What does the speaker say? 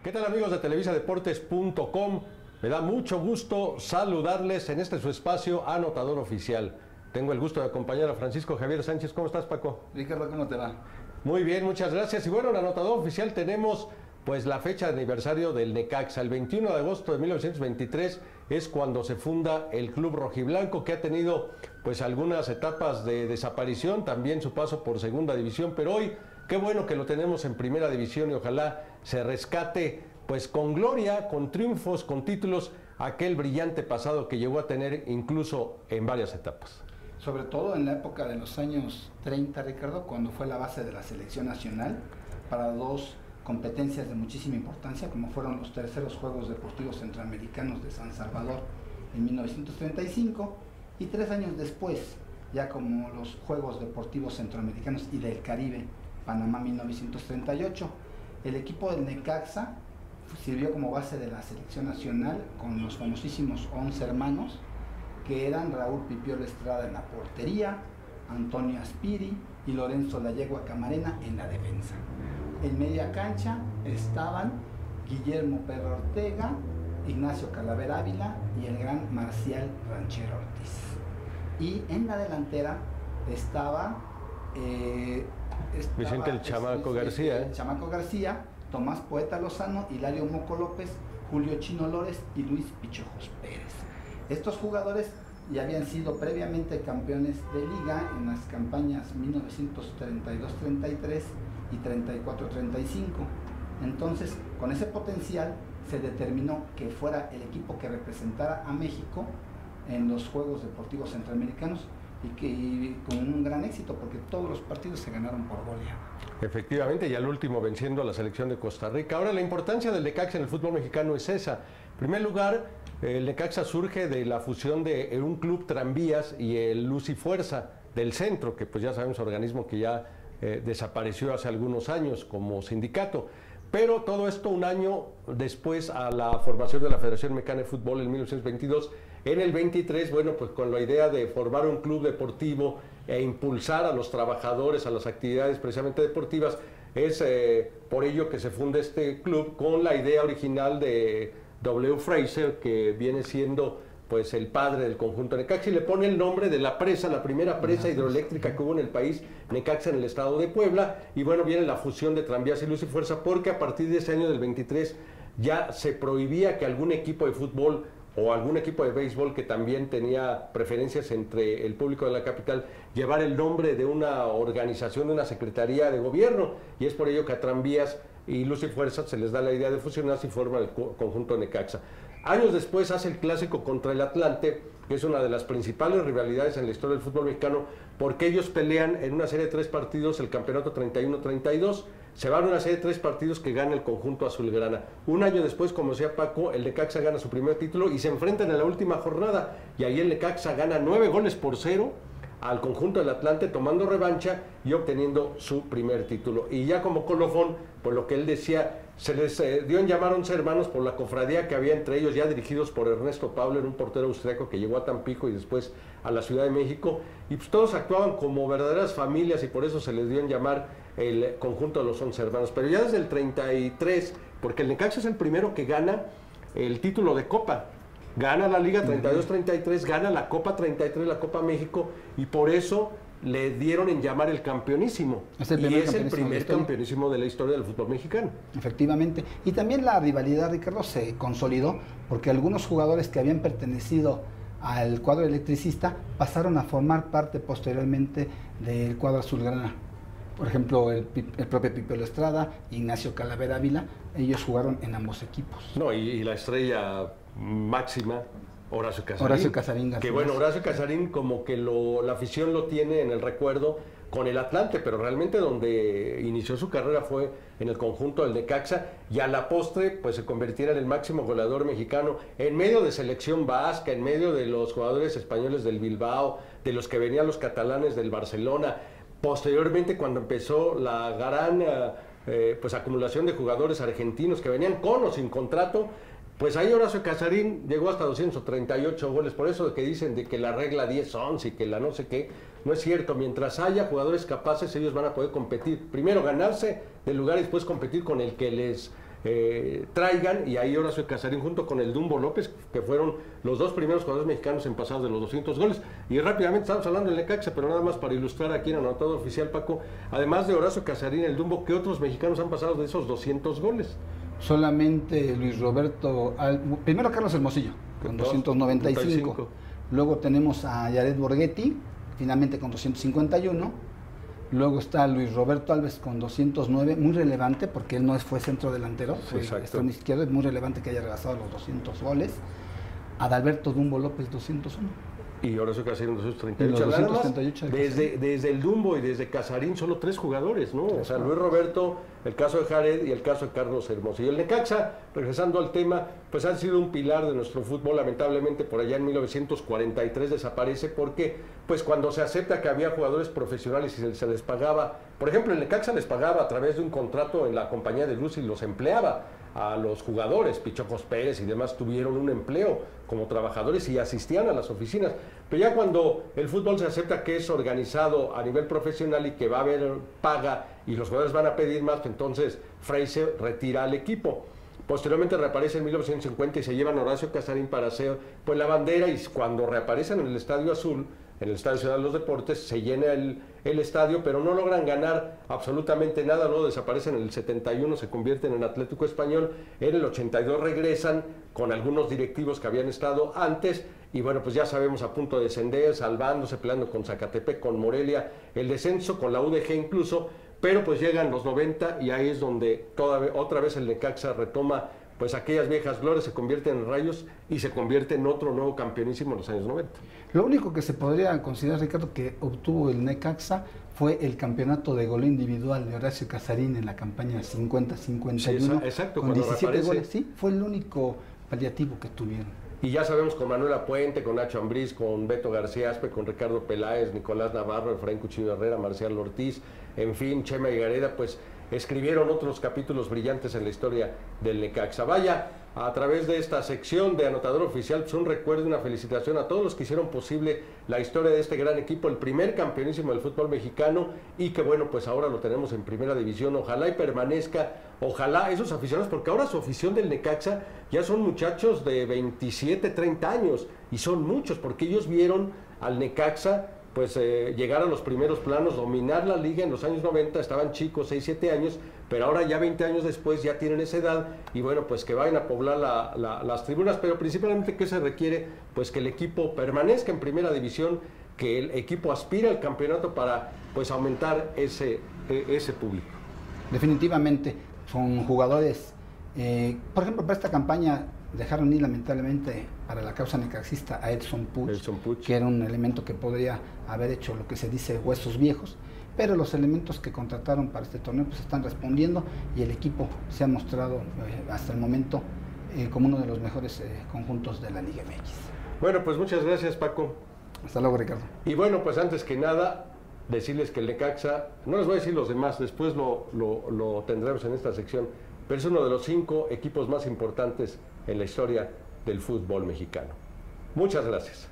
¿Qué tal, amigos de televisadeportes.com? Me da mucho gusto saludarles en este su espacio Anotador Oficial. Tengo el gusto de acompañar a Francisco Javier Sánchez. ¿Cómo estás, Paco? Ricardo, ¿cómo te va? Muy bien, muchas gracias. Y bueno, en Anotador Oficial tenemos pues la fecha de aniversario del Necaxa. El 21 de agosto de 1923 es cuando se funda el Club Rojiblanco, que ha tenido pues algunas etapas de desaparición, también su paso por segunda división, pero hoy qué bueno que lo tenemos en primera división y ojalá se rescate pues con gloria, con triunfos, con títulos, aquel brillante pasado que llegó a tener incluso en varias etapas. Sobre todo en la época de los años 30, Ricardo, cuando fue la base de la selección nacional para dos competencias de muchísima importancia, como fueron los terceros Juegos Deportivos Centroamericanos de San Salvador en 1935 y 3 años después, ya como los Juegos Deportivos Centroamericanos y del Caribe, Panamá 1938. El equipo del Necaxa sirvió como base de la selección nacional con los famosísimos 11 hermanos, que eran Raúl Pipiolo Estrada en la portería, Antonio Aspiri y Lorenzo La Yegua Camarena en la defensa. En media cancha estaban Guillermo Perro Ortega, Ignacio Calavera Ávila y el gran Marcial Ranchero Ortiz. Y en la delantera estaba Vicente el Chamaco García. El Chamaco García, Tomás Poeta Lozano, Hilario Moco López, Julio Chino Lores y Luis Pichojos Pérez. Estos jugadores ya habían sido previamente campeones de liga en las campañas 1932-33 y 34-35. Entonces, con ese potencial se determinó que fuera el equipo que representara a México en los Juegos Deportivos Centroamericanos y con un gran éxito, porque todos los partidos se ganaron por goleada. Efectivamente, y al último venciendo a la selección de Costa Rica. Ahora, la importancia del Necaxa en el fútbol mexicano es esa. En primer lugar, el Necaxa surge de la fusión de un club Tranvías y el Luz y Fuerza del Centro, que pues ya sabemos, organismo que ya desapareció hace algunos años como sindicato. Pero todo esto un año después a la formación de la Federación Mexicana de Fútbol en 1922. En el 23, bueno, pues con la idea de formar un club deportivo e impulsar a los trabajadores a las actividades precisamente deportivas, es por ello que se funda este club con la idea original de W. Fraser, que viene siendo pues el padre del conjunto Necaxa, y le pone el nombre de la presa, la primera presa hidroeléctrica que hubo en el país, Necaxa, en el estado de Puebla. Y bueno, viene la fusión de Tranvías y Luz y Fuerza, porque a partir de ese año del 23 ya se prohibía que algún equipo de fútbol o algún equipo de béisbol que también tenía preferencias entre el público de la capital llevar el nombre de una organización, de una secretaría de gobierno, y es por ello que a Tranvías y Luz y Fuerza se les da la idea de fusionarse y forman el conjunto Necaxa. Años después hace el clásico contra el Atlante, que es una de las principales rivalidades en la historia del fútbol mexicano, porque ellos pelean en una serie de 3 partidos el campeonato 31-32, se van a una serie de 3 partidos que gana el conjunto azulgrana. Un año después, como decía Paco, el Necaxa gana su primer título y se enfrentan en la última jornada, y ahí el Necaxa gana 9-0 al conjunto del Atlante, tomando revancha y obteniendo su primer título. Y ya como colofón, pues lo que él decía, se les dio en llamar 11 hermanos por la cofradía que había entre ellos, ya dirigidos por Ernesto Pabler, un portero austriaco que llegó a Tampico y después a la Ciudad de México, y pues todos actuaban como verdaderas familias, y por eso se les dio en llamar el conjunto de los 11 hermanos. Pero ya desde el 33, porque el Necaxa es el primero que gana el título de Copa, gana la Liga 32-33, gana la Copa 33, la Copa México, y por eso le dieron en llamar el campeonísimo. Es el primer campeonísimo de la historia del fútbol mexicano. Efectivamente. Y también la rivalidad, Ricardo, se consolidó porque algunos jugadores que habían pertenecido al cuadro electricista pasaron a formar parte posteriormente del cuadro azulgrana. Por ejemplo, el propio Pipiolo Estrada, Ignacio Calavera Ávila, ellos jugaron en ambos equipos. No, y la estrella máxima, Horacio Casarín. Que bueno, Horacio Casarín como que la afición lo tiene en el recuerdo con el Atlante, pero realmente donde inició su carrera fue en el conjunto del Necaxa, y a la postre pues se convirtiera en el máximo goleador mexicano, en medio de selección vasca, en medio de los jugadores españoles del Bilbao, de los que venían los catalanes del Barcelona. Posteriormente, cuando empezó la gran pues acumulación de jugadores argentinos que venían con o sin contrato, pues ahí Horacio Casarín llegó hasta 238 goles. Por eso que dicen de que la regla 10-11 y que la no sé qué, no es cierto. Mientras haya jugadores capaces, ellos van a poder competir. Primero ganarse del lugar y después competir con el que les traigan, y ahí Horacio Casarín junto con el Dumbo López, que fueron los dos primeros jugadores mexicanos en pasados de los 200 goles. Y rápidamente estamos hablando del Necaxa, pero nada más para ilustrar aquí en anotador oficial, Paco, además de Horacio Casarín, el Dumbo, ¿qué otros mexicanos han pasado de esos 200 goles? Solamente Luis Roberto, primero Carlos Hermosillo, con 295. Luego tenemos a Yared Borghetti, finalmente con 251. Luego está Luis Roberto Alves con 209, muy relevante porque él no fue centro delantero, fue extremo izquierdo, es muy relevante que haya rebasado los 200 goles. Adalberto Dumbo López 201. Y Horacio Casarín 238. Desde el Dumbo y desde Casarín solo 3 jugadores, ¿no? O sea, Luis Roberto, el caso de Jared y el caso de Carlos Hermosillo. El Necaxa, regresando al tema, pues han sido un pilar de nuestro fútbol. Lamentablemente por allá en 1943 desaparece porque pues cuando se acepta que había jugadores profesionales y se les pagaba, por ejemplo el Necaxa les pagaba a través de un contrato en la compañía de luz y los empleaba a los jugadores, Pichocos Pérez y demás tuvieron un empleo como trabajadores y asistían a las oficinas, pero ya cuando el fútbol se acepta que es organizado a nivel profesional y que va a haber paga y los jugadores van a pedir más, pues entonces Fraser retira al equipo. Posteriormente reaparece en 1950 y se llevan a Horacio Casarín para hacer pues la bandera, y cuando reaparecen en el Estadio Azul, en el Estadio Ciudad de los Deportes, se llena el estadio, pero no logran ganar absolutamente nada. Luego desaparecen en el 71, se convierten en Atlético Español, en el 82 regresan con algunos directivos que habían estado antes, y bueno, pues ya sabemos, a punto de descender, salvándose, peleando con Zacatepec, con Morelia, el descenso, con la UDG incluso, pero pues llegan los 90 y ahí es donde otra vez el Necaxa retoma pues aquellas viejas glorias, se convierte en Rayos y se convierte en otro nuevo campeonísimo en los años 90. Lo único que se podría considerar, Ricardo, que obtuvo el Necaxa fue el campeonato de gol individual de Horacio Casarín en la campaña 50-51, sí, exacto, con 17 goles. Sí, fue el único paliativo que tuvieron. Y ya sabemos con Manuela Puente, con Nacho Ambriz, con Beto García Aspe, con Ricardo Peláez, Nicolás Navarro, Efraín Cuchillo Herrera, Marcial Ortiz, en fin, Chema Higareda, pues escribieron otros capítulos brillantes en la historia del Necaxa. Vaya, a través de esta sección de Anotador Oficial, pues un recuerdo y una felicitación a todos los que hicieron posible la historia de este gran equipo, el primer campeonísimo del fútbol mexicano, y que bueno, pues ahora lo tenemos en primera división. Ojalá y permanezca, ojalá esos aficionados, porque ahora su afición del Necaxa ya son muchachos de 27, 30 años, y son muchos, porque ellos vieron al Necaxa pues llegar a los primeros planos, dominar la liga en los años 90, estaban chicos, 6, 7 años, pero ahora ya 20 años después ya tienen esa edad, y bueno, pues que vayan a poblar las tribunas, pero principalmente ¿qué se requiere? Pues que el equipo permanezca en primera división, que el equipo aspire al campeonato para pues aumentar ese público. Definitivamente, son jugadores, por ejemplo, para esta campaña dejaron ir lamentablemente para la causa necaxista a Edson Puch, que era un elemento que podría haber hecho lo que se dice huesos viejos, pero los elementos que contrataron para este torneo pues están respondiendo, y el equipo se ha mostrado hasta el momento como uno de los mejores conjuntos de la Liga MX. Bueno, pues muchas gracias, Paco. Hasta luego, Ricardo. Y bueno, pues antes que nada, decirles que el Necaxa, no les voy a decir los demás, después lo tendremos en esta sección, pero es uno de los 5 equipos más importantes en la historia del fútbol mexicano. Muchas gracias.